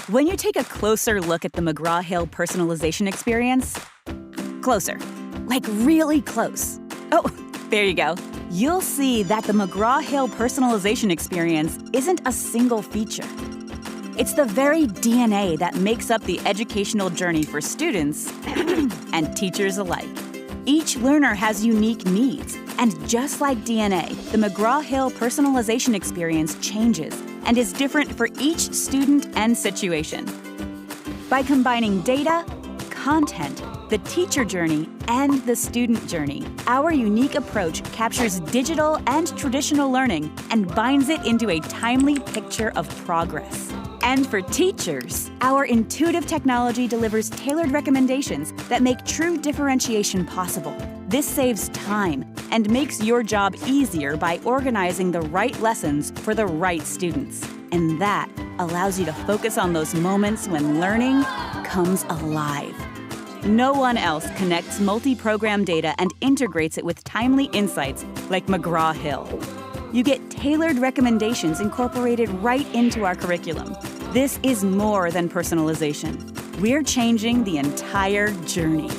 When you take a closer look at the McGraw Hill personalization experience, closer, like really close. Oh, there you go. You'll see that the McGraw Hill personalization experience isn't a single feature. It's the very DNA that makes up the educational journey for students and teachers alike. Each learner has unique needs, and just like DNA, the McGraw Hill personalization experience changes and is different for each student and situation. By combining data, content, the teacher journey, and the student journey, our unique approach captures digital and traditional learning and binds it into a timely picture of progress. And for teachers, our intuitive technology delivers tailored recommendations that make true differentiation possible. This saves time and makes your job easier by organizing the right lessons for the right students. And that allows you to focus on those moments when learning comes alive. No one else connects multi-program data and integrates it with timely insights like McGraw Hill. You get tailored recommendations incorporated right into our curriculum. This is more than personalization. We're changing the entire journey.